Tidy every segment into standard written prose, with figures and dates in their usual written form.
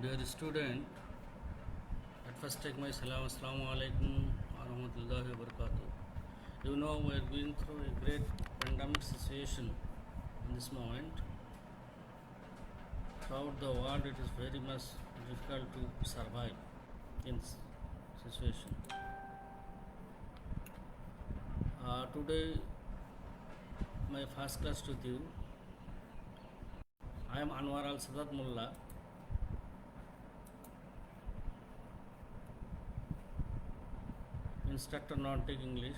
Dear student, at first take my salam. Assalamu alaikum wa rahmatullahi wa barakatuh. You know, we are going through a great pandemic situation in this moment. Throughout the world, it is very much difficult to survive in this situation. Today, my first class with you. I am Anwar Al Sadat Mullah. Instructor non-tech English.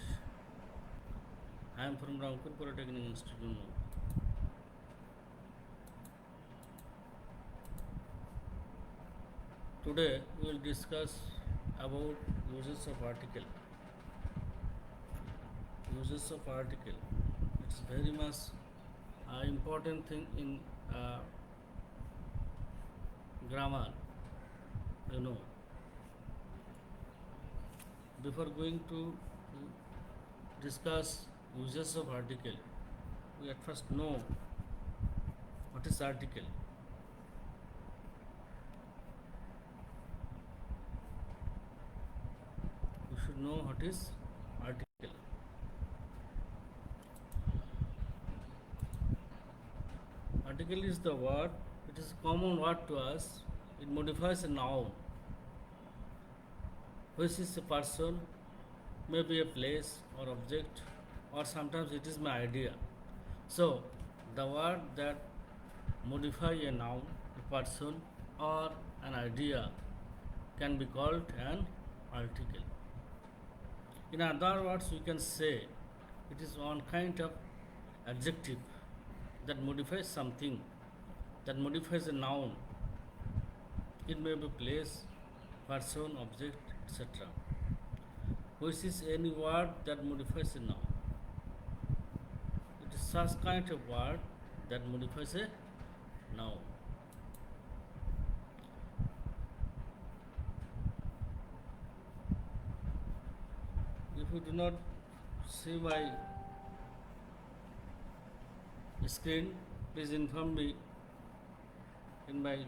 I am from Ramkur Polytechnic Institute. Today we will discuss about uses of article. Uses of article. It's very much important thing in grammar. You know. Before going to discuss uses of article, we at first know what is article. We should know what is article. Article is the word, it is a common word to us. It modifies a noun, which is a person, maybe a place or object, or sometimes it is my idea. So, the word that modify a noun, a person, or an idea can be called an article. In other words, we can say it is one kind of adjective that modifies something, that modifies a noun. It may be place, person, object, etc. Which is any word that modifies a noun. It is such kind of word that modifies a noun. If you do not see my screen, please inform me in my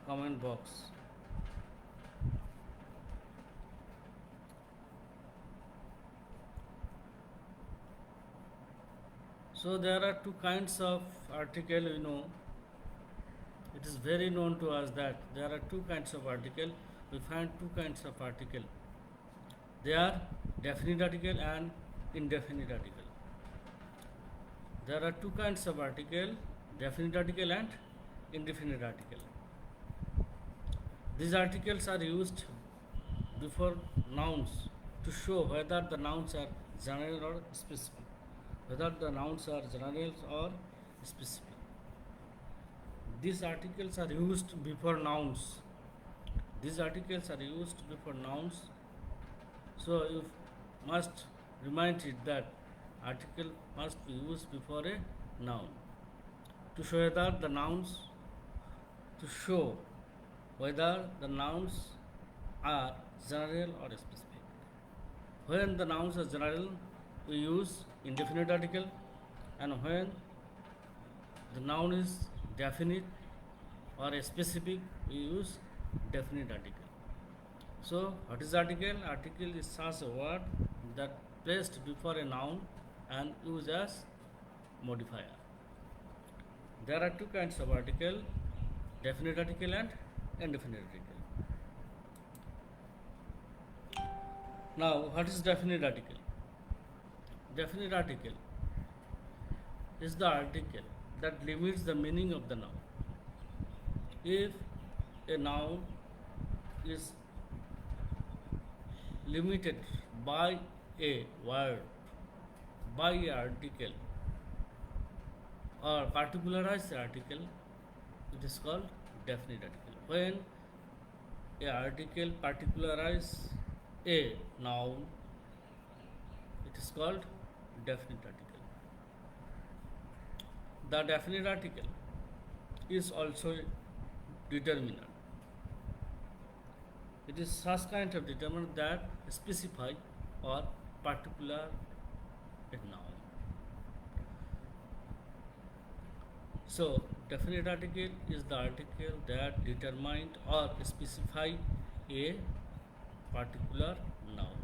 comment box. So there are two kinds of article, you know. It is very known to us that there are two kinds of article. We find two kinds of article. They are definite article and indefinite article. There are two kinds of article, definite article and indefinite article. These articles are used before nouns to show whether the nouns are general or specific. Whether the nouns are general or specific. These articles are used before nouns. These articles are used before nouns. So you must remind it that article must be used before a noun to show whether the nouns are general or specific. When the nouns are general, we use indefinite article, and when the noun is definite or specific, we use definite article. So, what is article? Article is such a word that placed before a noun and used as modifier. There are two kinds of article, definite article and indefinite article. Now, what is definite article? Definite article is the article that limits the meaning of the noun. If a noun is limited by a word, by an article, or particularized article, it is called definite article. When a article particularizes a noun, it is called definite article. The definite article is also a determiner. It is such kind of determiner that specify or particular a noun. So definite article is the article that determine or specify a particular noun.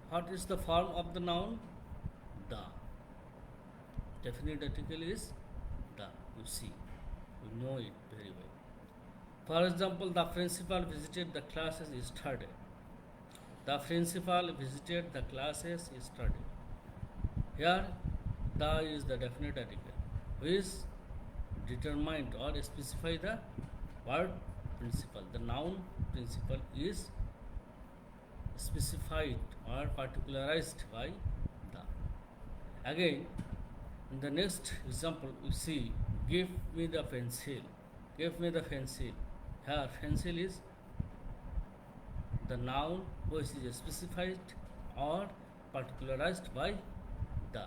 What is the form of the noun? The. Definite article is the. You see, you know it very well. For example, the principal visited the classes yesterday. The principal visited the classes yesterday. Here, the is the definite article, which determined or specify the word principal. The noun principal is specified or particularized by the. Again, in the next example, we see give me the pencil. Give me the pencil. Here, pencil is the noun which is specified or particularized by the.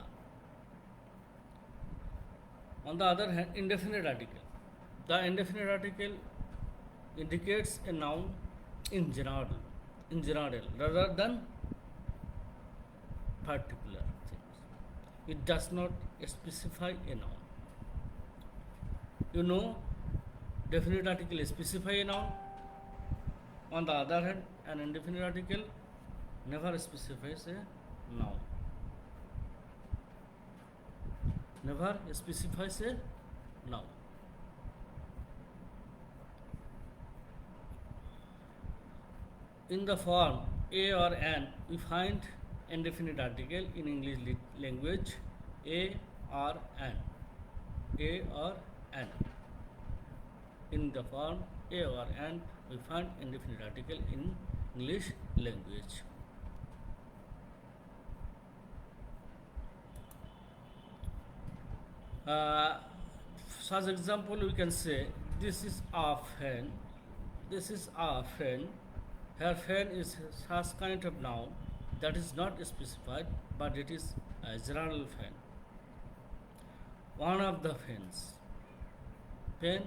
On the other hand, indefinite article. The indefinite article indicates a noun in general rather than particular things. It does not specify a noun. You know, definite article specify a noun. On the other hand, an indefinite article never specifies a noun. Never specifies a noun. In the form a or an, we find indefinite article in English language a or an. A or an. In the form a or an, we find indefinite article in English language. Such example, we can say this is a fan. This is a fan. Here, fan is such kind of noun that is not specified, but it is a general fan. One of the fans. Pen,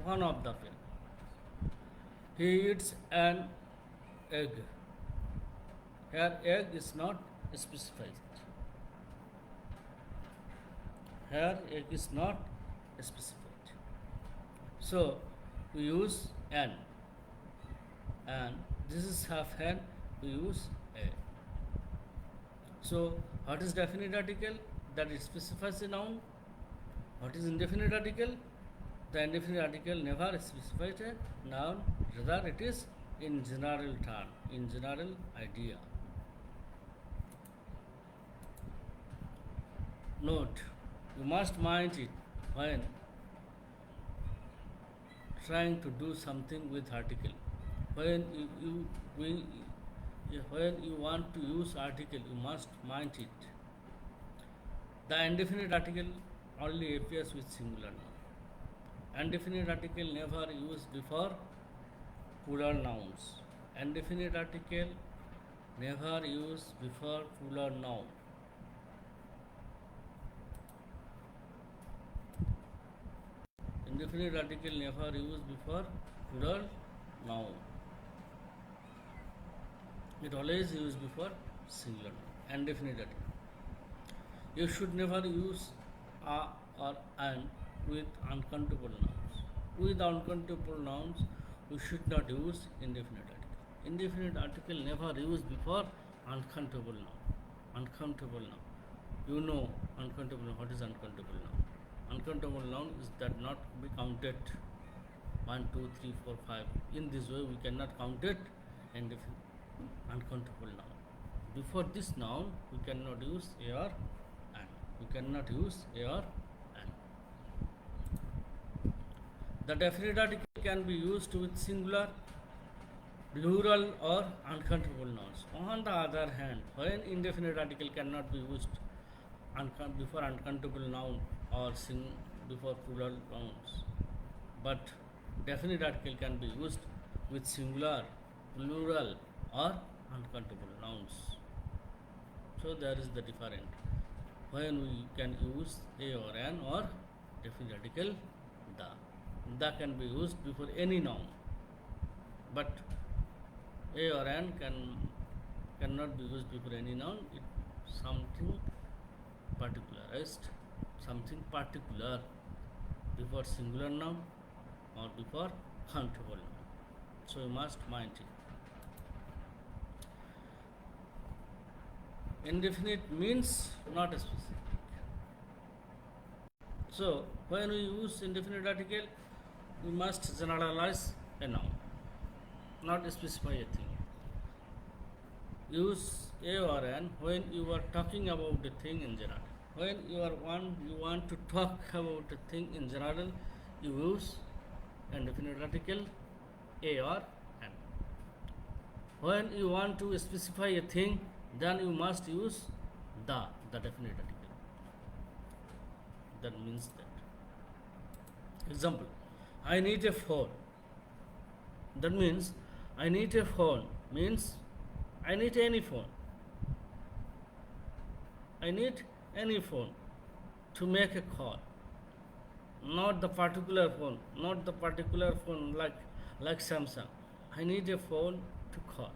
one of the pen. He eats an egg. Here, egg is not specified. Here, egg is not specified. So, we use an. And this is half hand, we use a. So, what is definite article? That it specifies a noun. What is indefinite article? The indefinite article never specifies a noun, rather it is in general term, in general idea. Note, you must mind it when trying to do something with article. When you want to use article, you must mind it. The indefinite article only appears with singular noun. Indefinite article never used before plural nouns. Indefinite article never used before plural noun. Indefinite article never used before plural noun. It always used before singular noun. Indefinite article. You should never use a or an with uncountable nouns. With uncountable nouns, you should not use indefinite article. Indefinite article never used before uncountable noun. Uncountable noun. You know uncountable noun. What is uncountable noun? Uncountable noun is that not be counted 1, 2, 3, 4, 5. In this way, we cannot count it uncountable noun. Before this noun, we cannot use a or an. We cannot use a or an. The definite article can be used with singular, plural, or uncountable nouns. On the other hand, when indefinite article cannot be used before uncountable noun or before plural nouns, but definite article can be used with singular, plural, or uncountable nouns. So there is the difference. When we can use a or an or definite article the. The can be used before any noun, but a or an cannot be used before any noun. It's something particularized, something particular before singular noun or before countable noun. So you must mind it. Indefinite means not specific. So when we use indefinite article, we must generalize a noun, not specify a thing. Use a or an when you are talking about a thing in general. When you want to talk about a thing in general, you use indefinite article a or an. When you want to specify a thing, then you must use the definite article. That means that. Example: I need a phone. That means I need a phone means I need any phone. I need any phone to make a call. Not the particular phone, like Samsung. I need a phone to call.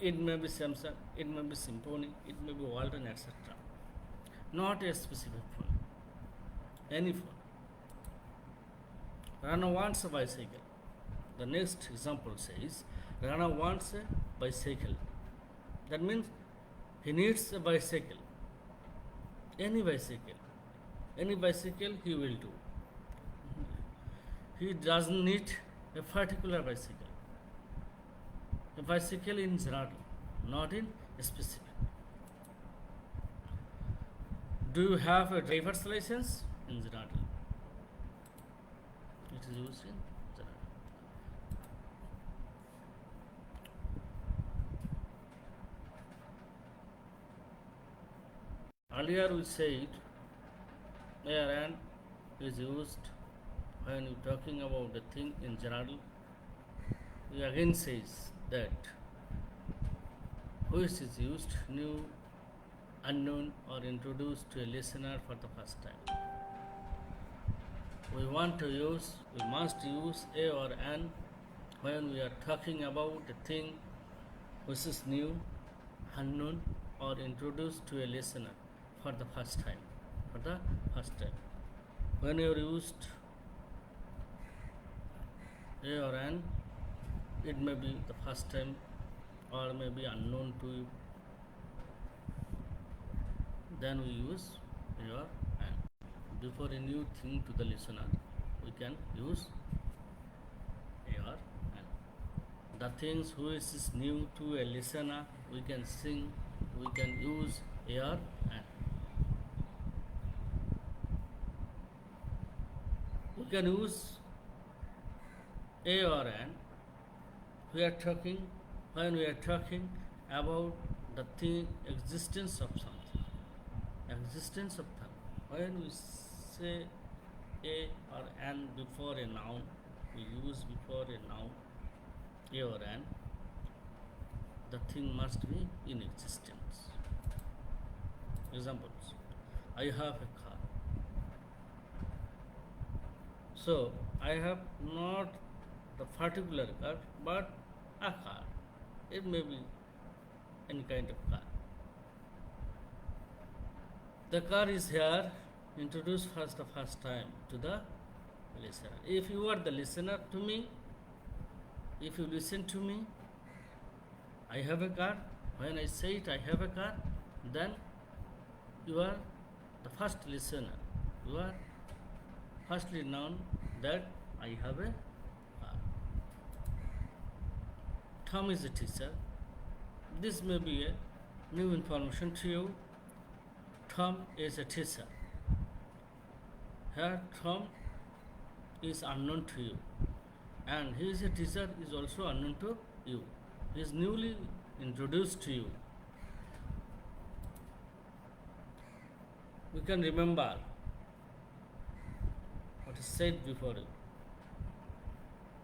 It may be Samsung, it may be Symphony, it may be Walton, etc. Not a specific phone. Any phone. Rana wants a bicycle. The next example says Rana wants a bicycle. That means he needs a bicycle. Any bicycle. Any bicycle he will do. He doesn't need a particular bicycle. A bicycle in general, not in specific. Do you have a driver's license? In general. It is used in general. Earlier we said and is used when you talking about the thing in general. We again says that which is used new, unknown or introduced to a listener for the first time. We must use a or an when we are talking about a thing which is new, unknown or introduced to a listener for the first time. When you are used a or an, it may be the first time or may be unknown to you. Then we use a or an. Before a new thing to the listener, we can use a or an. The things which is new to a listener, we can use a or an. We can use a or an when we are talking about the thing, existence of something. When we say a or an before a noun, we use before a noun a or an, the thing must be in existence. Examples: I have a car. So I have not the particular car, but a car. It may be any kind of car. The car is here, introduced for the first time to the listener. If you are the listener to me, if you listen to me, I have a car. When I say it, I have a car, then you are the first listener. You are firstly known that I have a car. Tom is a teacher. This may be a new information to you. Tom is a teacher. Here Tom is unknown to you, and he is a teacher is also unknown to you. He is newly introduced to you. We can remember what is said before you.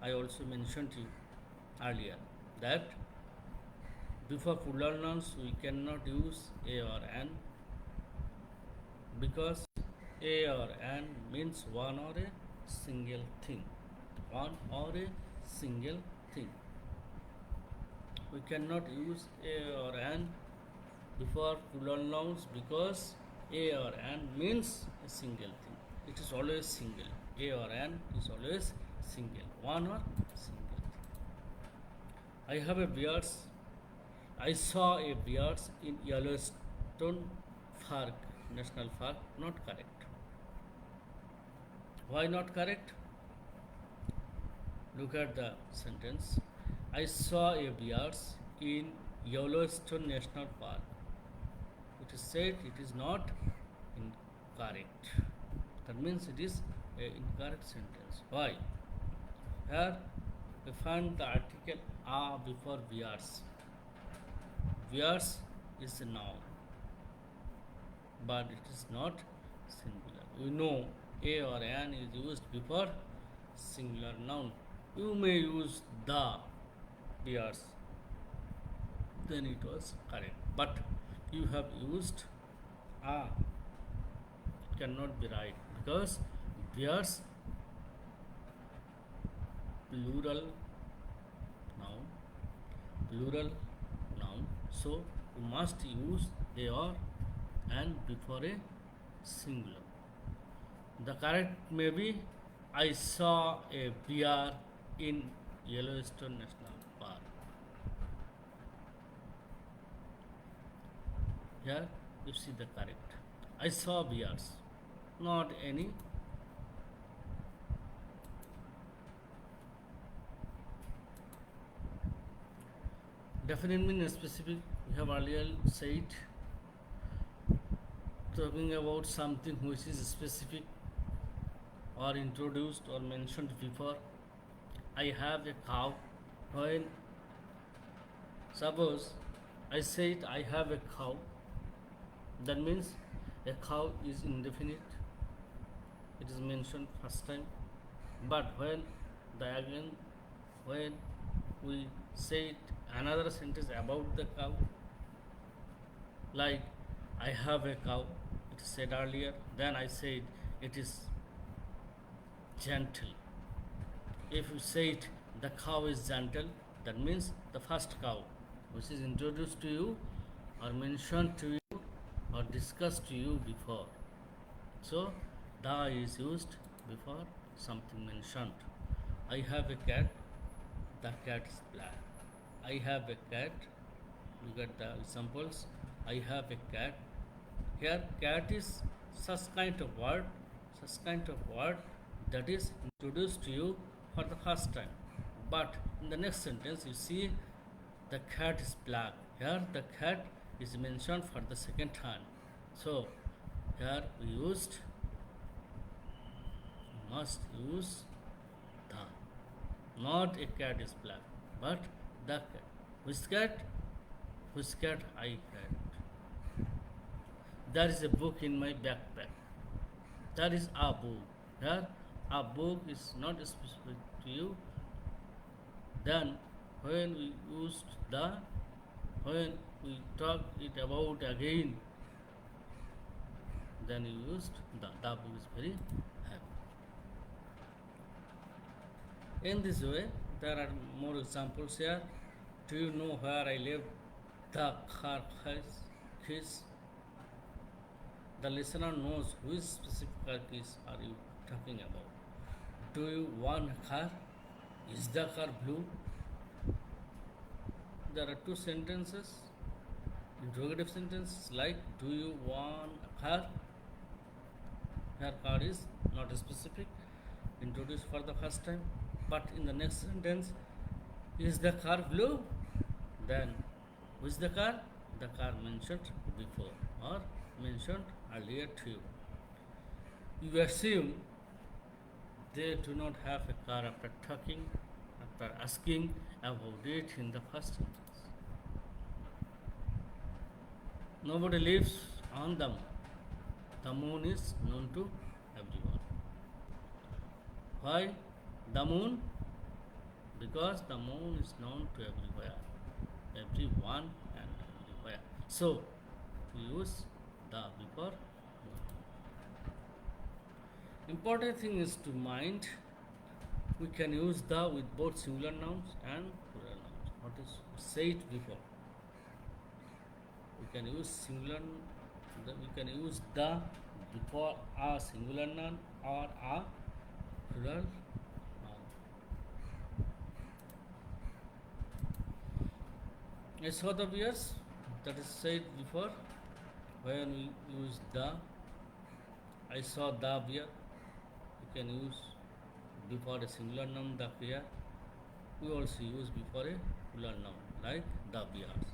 I also mentioned to you earlier that before plural nouns we cannot use a or an, because a or an means one or a single thing. We cannot use a or an before plural nouns because A or an means a single thing. It is always single. A or an is always single. One or single thing. I have a bears. I saw a bears in Yellowstone Park, National Park. Not correct. Why not correct? Look at the sentence. I saw a bears in Yellowstone National Park. It is said it is not incorrect. That means it is an incorrect sentence. Why? Here we find the article a before bears. Bears is a noun, but it is not singular. We know a or an is used before singular noun. You may use the bears, then it was correct. But you have used a, cannot be right because bears plural noun, so you must use a or and before a singular. The correct may be I saw a bear in Yellowstone National Park. Here you see the correct. I saw bears, not any definite mean specific. We have earlier said talking about something which is specific or introduced or mentioned before. I have a cow. When suppose I said I have a cow, that means a cow is indefinite. It is mentioned first time. But when we say another sentence about the cow, like I have a cow, it is said earlier, then I said it is gentle. If you say it, the cow is gentle, that means the first cow which is introduced to you or mentioned to you or discussed to you before. So the is used before something mentioned. I have a cat, the cat is black. I have a cat, look at the examples. I have a cat. Here cat is such kind of word that is introduced to you for the first time. But in the next sentence you see the cat is black. Here the cat is mentioned for the second time. So here we must use the. Not a cat is black, but the cat. Which cat? Which cat I had. There is a book in my backpack. That is a book. Here a book is not specific to you. Then when we talk it about again, then you used the book is very happy. In this way, there are more examples here. Do you know where I live? The car keys. The listener knows which specific car keys are you talking about. Do you want a car? Is the car blue? There are two sentences, interrogative sentences like do you want a car? Here car is not specific, introduced for the first time. But in the next sentence, is the car blue? Then which the car? The car mentioned before or mentioned earlier to you. You assume they do not have a car after asking about it in the first sentence. Nobody lives on the moon. The moon is known to everyone. Why the moon? Because the moon is known to everyone and everywhere. So we use the before. Important thing is to mind we can use the with both singular nouns and plural nouns. What is said before? We can use singular we can use the before a singular noun or a plural noun. I saw the bears, that is said before. When we use the, I saw the bear, we can use before a singular noun the bear. We also use before a plural noun like the bears.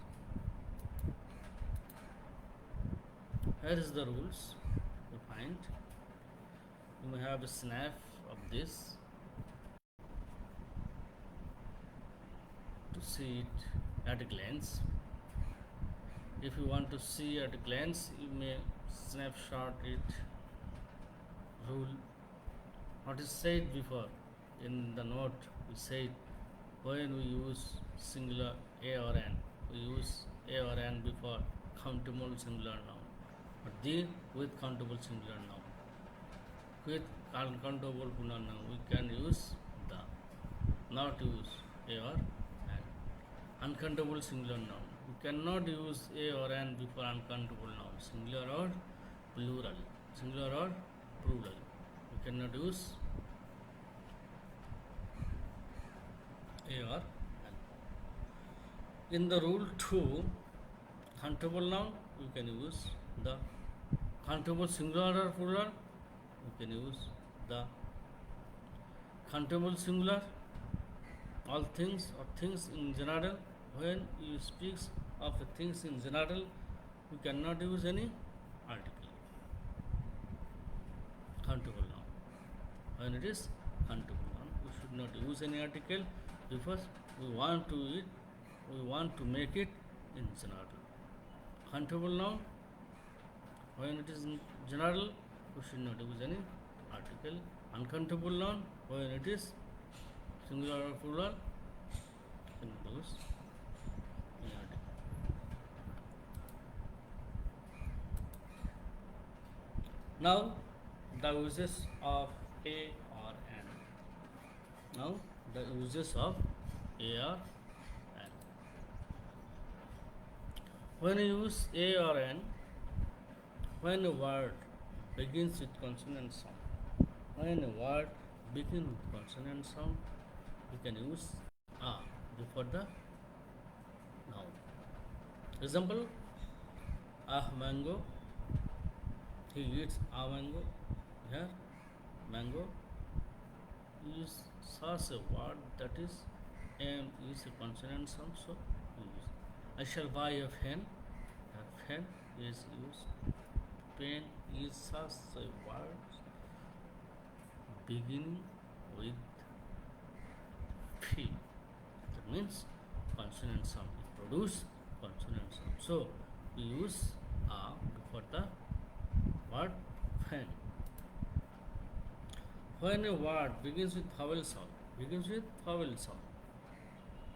Here is the rules to find. You may have a snap of this to see it at a glance. If you want to see at a glance, you may snapshot it. Rule. What is said before in the note, we said when we use singular a or an, we use a or an before countable singular noun. But the with countable singular noun. With uncountable plural noun, we can use the, not use a or an. Uncountable singular noun, we cannot use a or an before uncountable noun, singular or plural, singular or plural. We cannot use a or an. In the rule 2, countable noun, we can use the. Countable singular or plural, we can use the. Countable singular, all things or things in general. When you speak of things in general, you cannot use any article. Countable noun. When it is countable noun, we should not use any article because we want to make it in general. Countable noun, when it is in general, we should not use any article. Uncountable noun, when it is singular or plural, we cannot use any article. Now, the uses of a or an. Now, the uses of a or an. When you use a or an, when a word begins with consonant sound, when a word begins with consonant sound, you can use a before the noun. Example, a mango, he eats a mango. Here, mango is such a word that is M is a consonant sound, so we use. I shall buy a pen. A pen is used. Pen is such a word beginning with P. That means consonant sound. It produces consonant sound. So we use a before the word pen. When a word begins with vowel sound,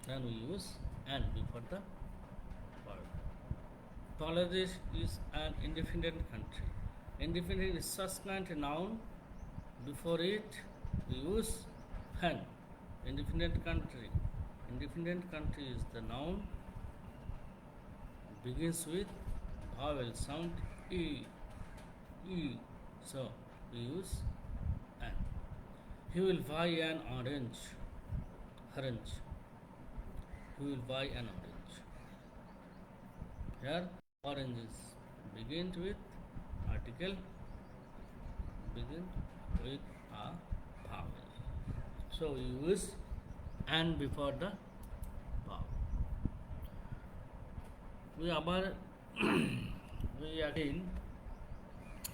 then we use an before the word. Bangladesh is an independent country. Independent is such kind of noun. Before it, we use an. Independent country. Independent country is the noun. Begins with vowel sound e. So we use an. He will buy an orange. Orange. He will buy an orange. Here, oranges begin with article, begin with a vowel. So we use an before the vowel. We again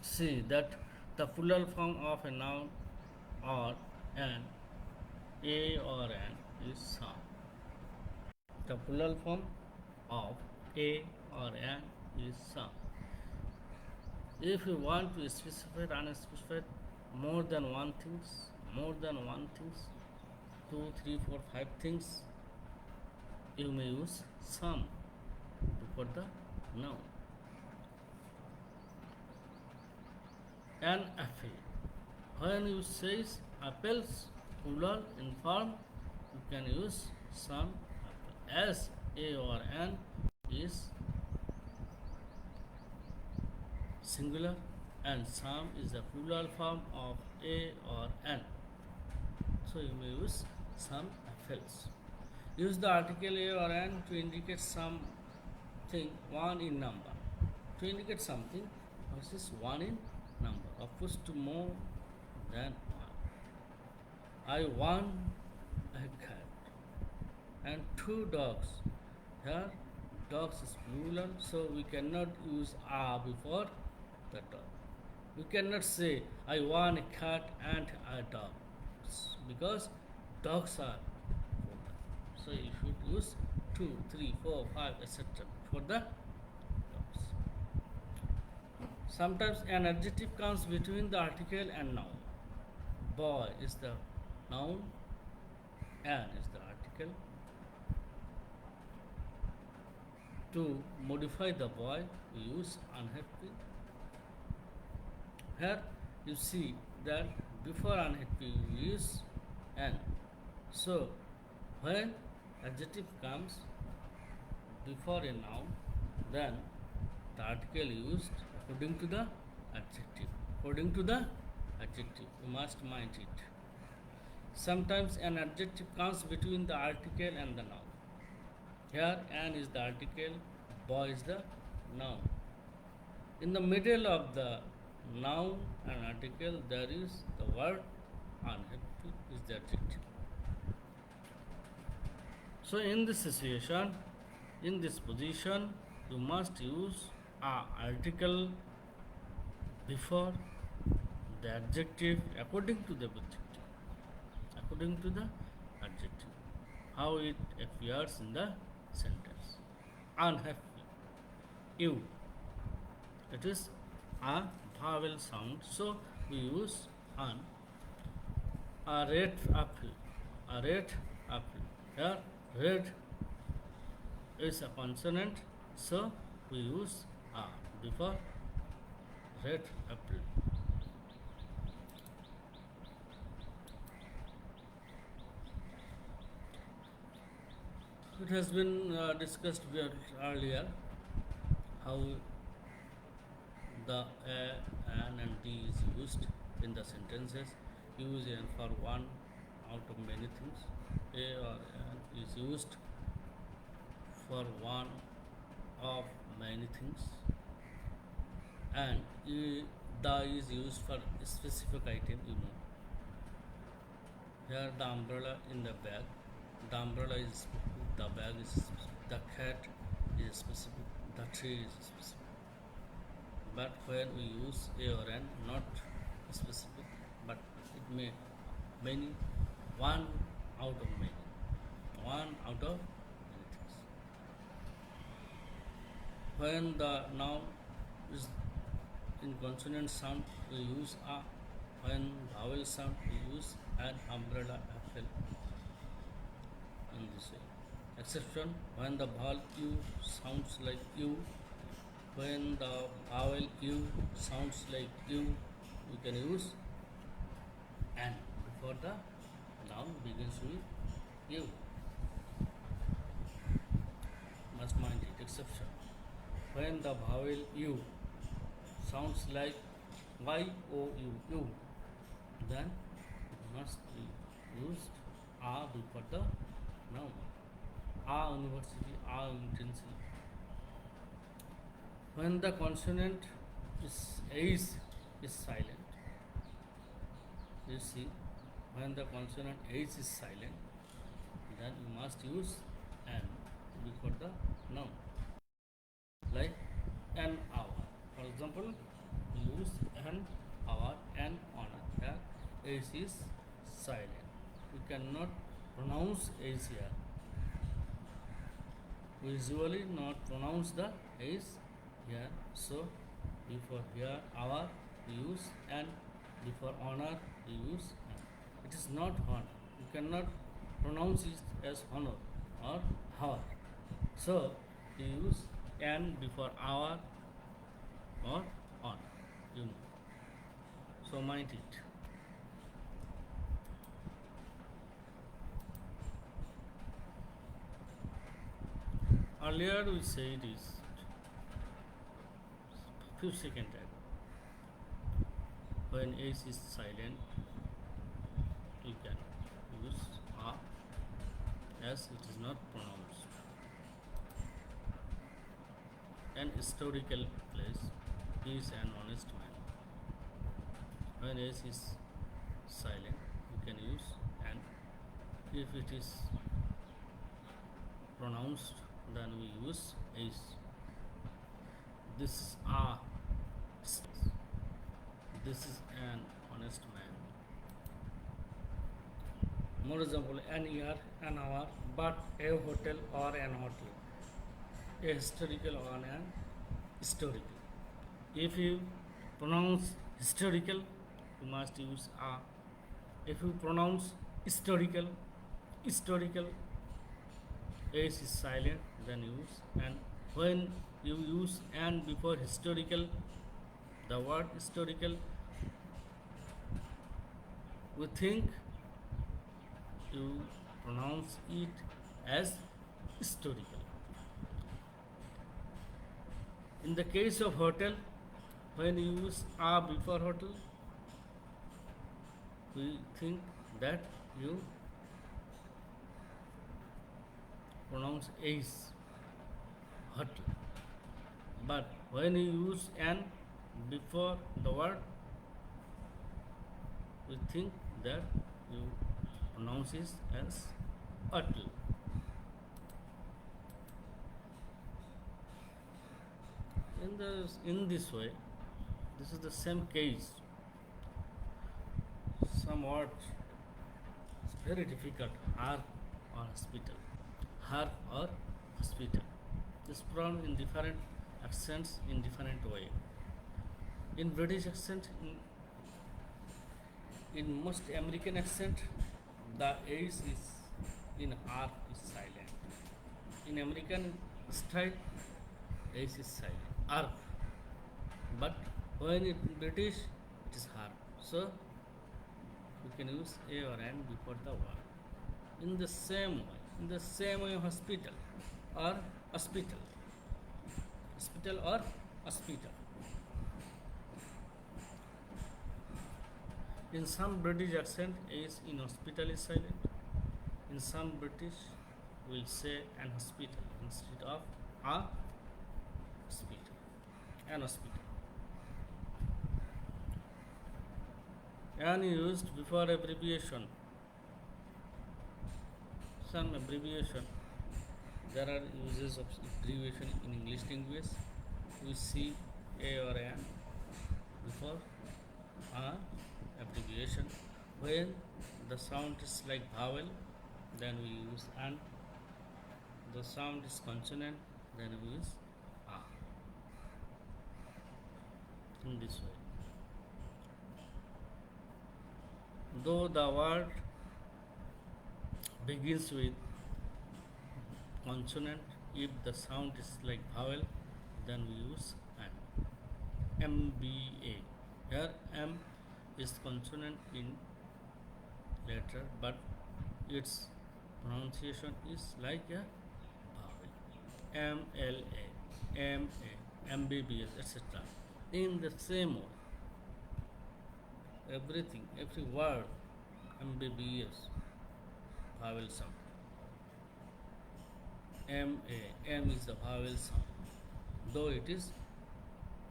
see that the plural form of a noun or an, a or an, is some. The plural form of a or an is some. If you want to specify and unspecified more than one things, 2, 3, 4, 5 things, you may use some before the noun. An apple. When you say apples, plural in form, you can use some apple. As a or an is singular, and some is the plural form of a or an. So you may use some affix. Use the article a or an to indicate something one in number. To indicate something which is one in number, opposed to more than one. I won a cat and two dogs. Here dogs is plural, so we cannot use a before the dog. We cannot say I won a cat and a dog because dogs are plural. So you should use 2, 3, 4, 5, etc. for the dogs. Sometimes an adjective comes between the article and noun. Boy is the noun, an is the article. To modify the boy, we use unhappy. Here you see that before unhappy we use an. So when adjective comes before a noun, then the article used according to the adjective. According to the adjective, you must mind it. Sometimes an adjective comes between the article and the noun. Here an is the article, boy is the noun. In the middle of the noun and article there is the word unhappy is the adjective. So in this situation, in this position, you must use a article before the adjective according to the adjective. According to the adjective. How it appears in the sentence. Unhappy. You. It is a vowel sound, so we use un. A red apple. A red apple. Here, red is a consonant, so we use a before red apple. It has been discussed earlier how the a, an and d is used in the sentences. Use an for one out of many things. A or an is used for one of many things, and the is used for a specific item. Here the umbrella in the bag. The umbrella is specific, the bag is specific, the cat is specific, the tree is specific. But when we use a or an, not specific, but it may many, one out of many, one out of many things. When the noun is in consonant sound, we use a. When vowel sound, we use an, umbrella, apple. In this way. Exception when the vowel u sounds like u. When the vowel u sounds like u, we can use an before the noun begins with u. Must mind it. Exception when the vowel u sounds like y-o-u, then it must be used a before the noun. A university, a intensity. When the consonant is silent, you see, when the consonant H is silent, then you must use an before the noun. Like an hour. For example, use an hour, an honor. Here H is silent. We cannot pronounce H here. We usually not pronounce the H here. So before here hour we use an, before honor we use an. It is not honor. You cannot pronounce it as honor or hour. So you use an before hour or honor. You know. So mind it. Earlier we said is few seconds ago. when S is silent, you can use A as it is not pronounced. An historical place, he is an honest man. When S is silent, you can use an. If it is pronounced, then we use is. This is a. This is an honest man. More example, an year, an hour, but a hotel or an hotel. A historical or an historical. If you pronounce historical, you must use a. If you pronounce historical, historical, S is silent, then use and. When you use an before historical, the word historical, we think you pronounce it as historical. In the case of hotel, when you use a before hotel, we think that you pronounce is hotel. But when you use an before the word, we think that you pronounce it as hotel. In this way, this is the same case. Some words very difficult, her or hospital, her or hospital. This pronounced in different accents in different way. In British accent, in most American accent, the H is in R is silent. In American style, H is silent. R. But when in British, it is R. So you can use A or N before the word. In the same way, hospital or hospital. Hospital or hospital. In some British accent, S in hospital is silent. In some British, will say an hospital instead of a hospital. An hospital. An used before abbreviation. Some abbreviation. There are uses of abbreviation in English language. We see A or N before a abbreviation. When the sound is like vowel, then we use an. The sound is consonant, then we use a. In this way. Though the word begins with consonant, if the sound is like vowel, then we use an. MBA. Here M is consonant in letter, but its pronunciation is like a vowel. MLA, MA, MBBS, etc. In the same way, everything, every word, MBBS, vowel sound. MA, M is the vowel sound, though it is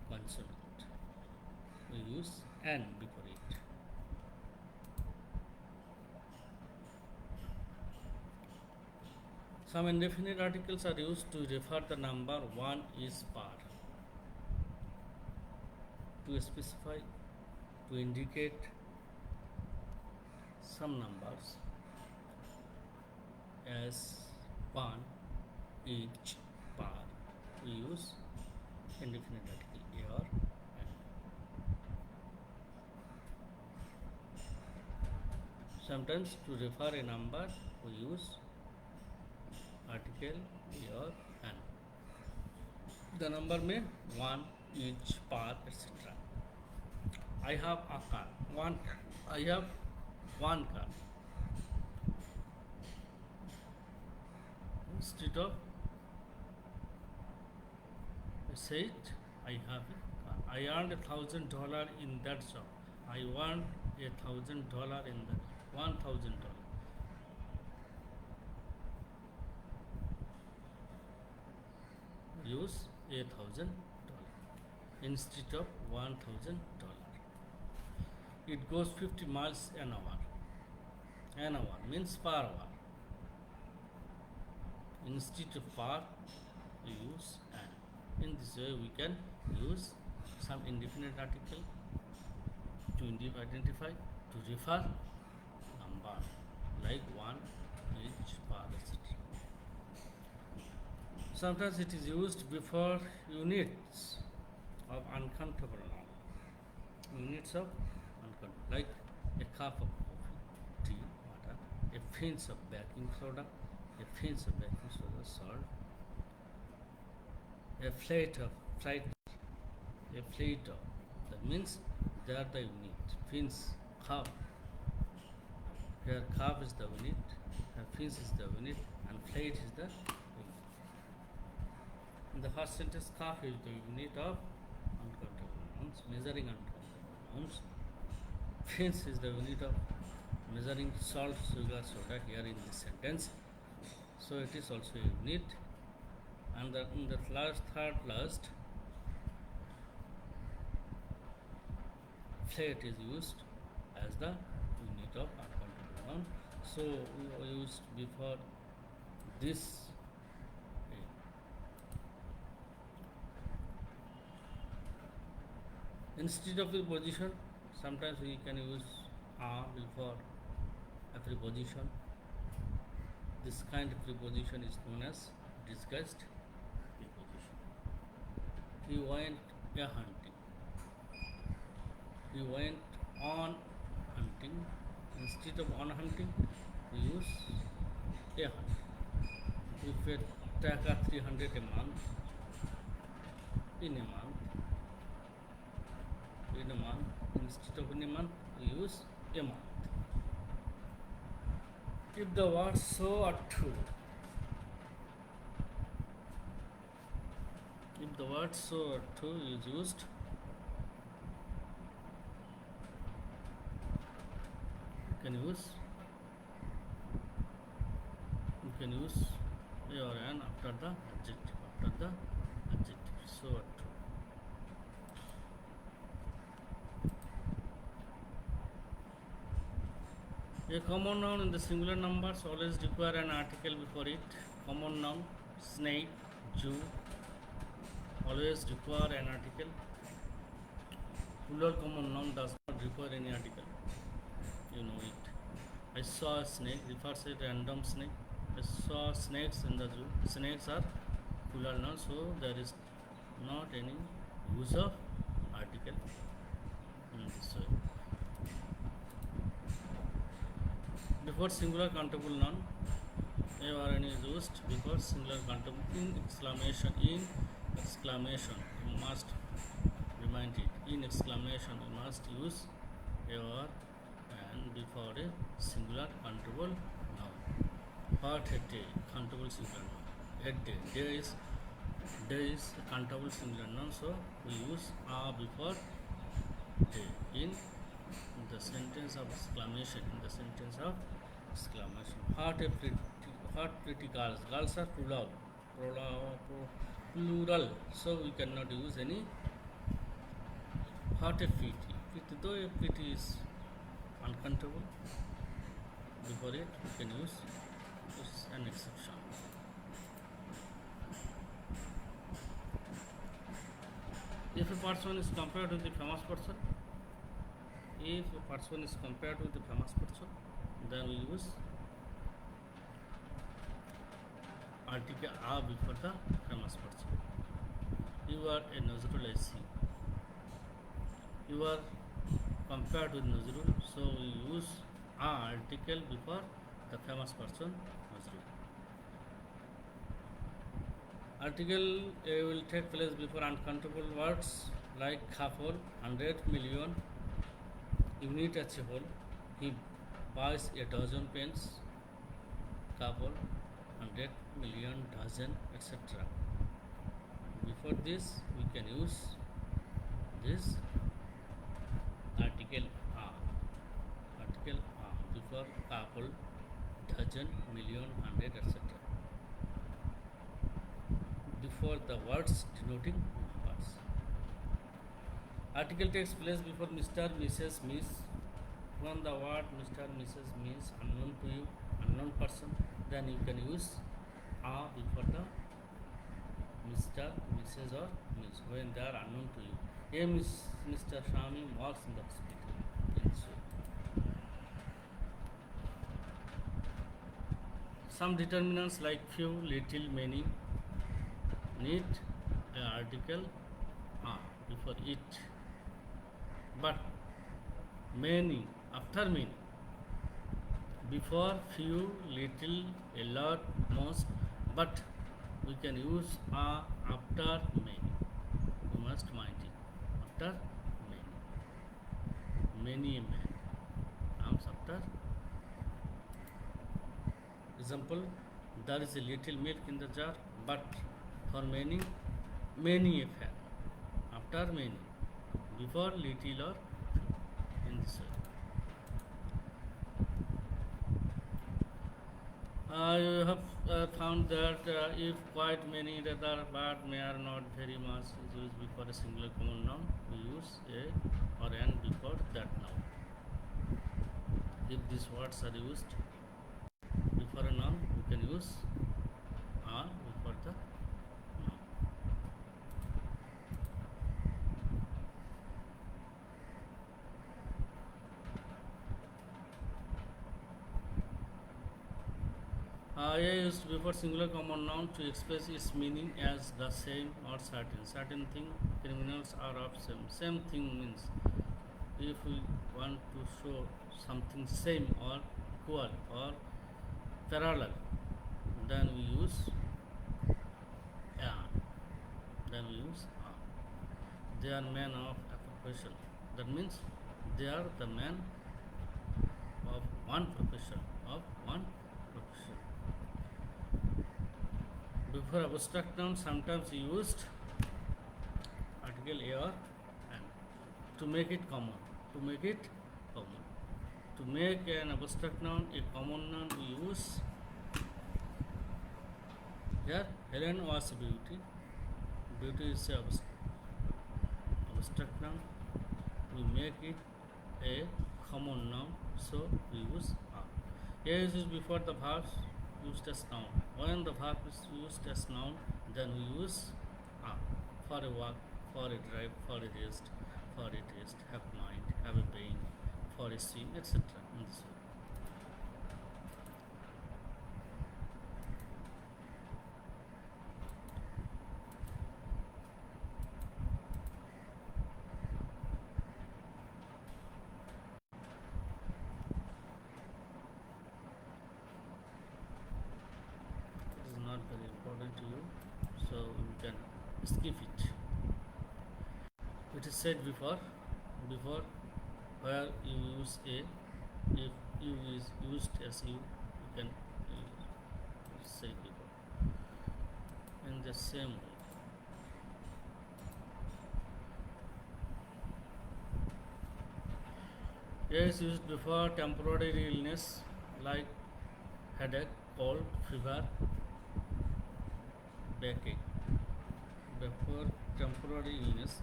consonant. We use N before it. Some indefinite articles are used to refer the number one is par, to specify, to indicate some numbers as 1 each par. We use indefinite article A or N. Sometimes to refer a number, we use article A or N. The number may 1 each par, etc. I have a car. I have one car. Instead of I said I have a car. I earned $1,000 in that job. I want $1,000 in the $1,000. Use $1,000 instead of $1,000. It goes 50 miles an hour. An hour means per hour. Instead of per, we use an. In this way, we can use some indefinite article to identify, to refer number like one, each, per, etc. Sometimes it is used before units of uncountable noun. Units of uncountable, like a cup of coffee, tea, water, a pinch of baking soda, a pinch of baking soda, salt, a plate of that means they are the unit. Pinch, cup. Here cup is the unit, here pinch is the unit, and plate is the unit. In the first sentence, cup is the unit of uncountable nouns, measuring uncountable nouns. Pinch is the unit of measuring salt, sugar, soda here in this sentence. So it is also a unit. And in the third last, plate is used as the unit of uncountable noun. So we used before this. Instead of preposition, sometimes we can use a before a preposition. This kind of preposition is known as disguised preposition. He went a hunting. He went on hunting. Instead of on hunting, we use a hunting. We pay taka 300 a month. In a month. In a month. Instead of in a month, we use a month. If the words so are true, if the word so or true is used, you can use a or an after the adjective, so or true. A common noun in the singular numbers always require an article before it. Common noun, snake, Jew, always require an article. Plural common noun does not require any article. You know it. I saw a snake refers to a random snake. I saw snakes in the zoo. Snakes are plural noun, so there is not any use of article in this way. Before singular countable noun, a or an is used before singular countable in exclamation. In exclamation, you must remind it. In exclamation, you must use a or an before a singular countable noun. What a day, countable singular noun. A day, day is a countable singular noun, so we use a before day in the sentence of exclamation. What pretty girls. Girls are plural, so we cannot use any. What a pretty. Though a pretty is uncountable, before it we can use an exception. If a person is compared with the famous person, then we use article a before the famous person. You are a Nazrul, I see. You are compared with Nazrul, so we use a article before the famous person Nazrul. Article A will take place before uncountable words like khafol, 100 million, unit as a whole. He buys a dozen pens, couple, 100 million, dozen, etc. Before this, we can use this article for couple, dozen, million, hundred, etc. Before the words denoting numbers. Article takes place before Mr., Mrs., Miss. When the word Mr., Mrs., Miss unknown to you, unknown person, then you can use a before the Mr., Mrs. or Miss when they are unknown to you. A Mr. Shami works in the hospital. And so, some determinants like few, little, many need an article before it. But many, after many, before few, little, a lot, most, but we can use after many. We must mind it. After many men comes after. Example, there is a little milk in the jar, but for many, many a fan. After many, before little or in this way. You have found that if quite many rather but may are not very much is used before a singular common noun, we use a or an before that noun. If these words are used before a noun, we can use a before the noun. A used before singular common noun to express its meaning as the same or certain. Certain thing, criminals are of same. Same thing means if we want to show something same or equal or parallel, then we use then we use they are men of a profession. That means they are the men of one profession. Before abstract noun, sometimes used article a or an to make it common. To make an abstract noun a common noun, we use here. Helen was a beauty. Beauty is a abstract noun. We make it a common noun, so we use a. A is used before the verb used as noun. When the verb is used as noun, then we use a for a walk, for a drive, for a rest, for a taste, have mind, have a pain, for a swim, etc. In this way. It is not very important to you, so you can skip it. It is said before where you use a, if you is used as you can say before in the same way. A is used before temporary illness like headache, cold, fever, backache. Before temporary illness,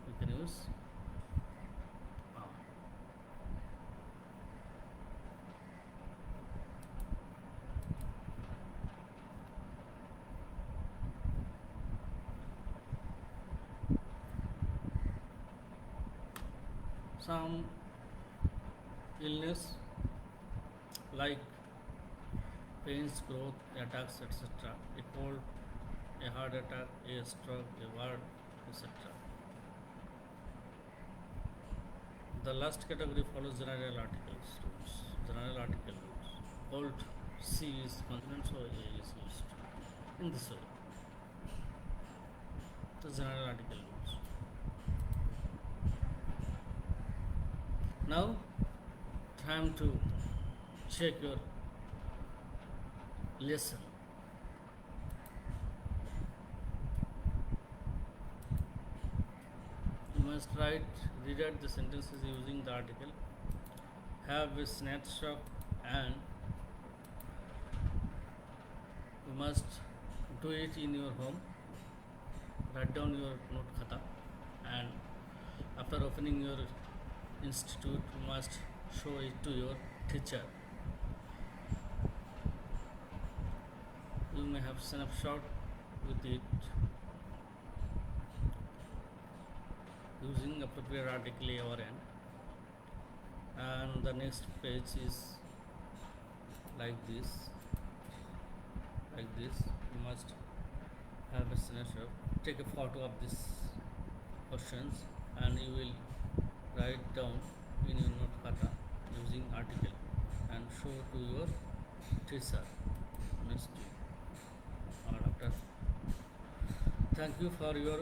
we can use some illness like pains, growth, attacks, etc. A cold, a heart attack, a stroke, a word, etc. The last category follows general articles rules. General article rules. Cold C is consonant, so A is used in this way. The general article rules. Now, time to check your lesson. You must rewrite the sentences using the article. have a snapshot, and you must do it in your home. Write down your note khata, and after opening your institute, you must show it to your teacher. You may have snapshot with it using appropriate article A or N, and the next page is like this. You must have a snapshot, take a photo of these questions, and you will write down in your note khata using article and show to your teacher next or after. Thank you for your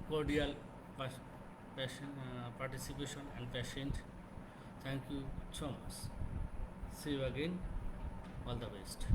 cordial participation and patient. Thank you so much. See you again. All the best.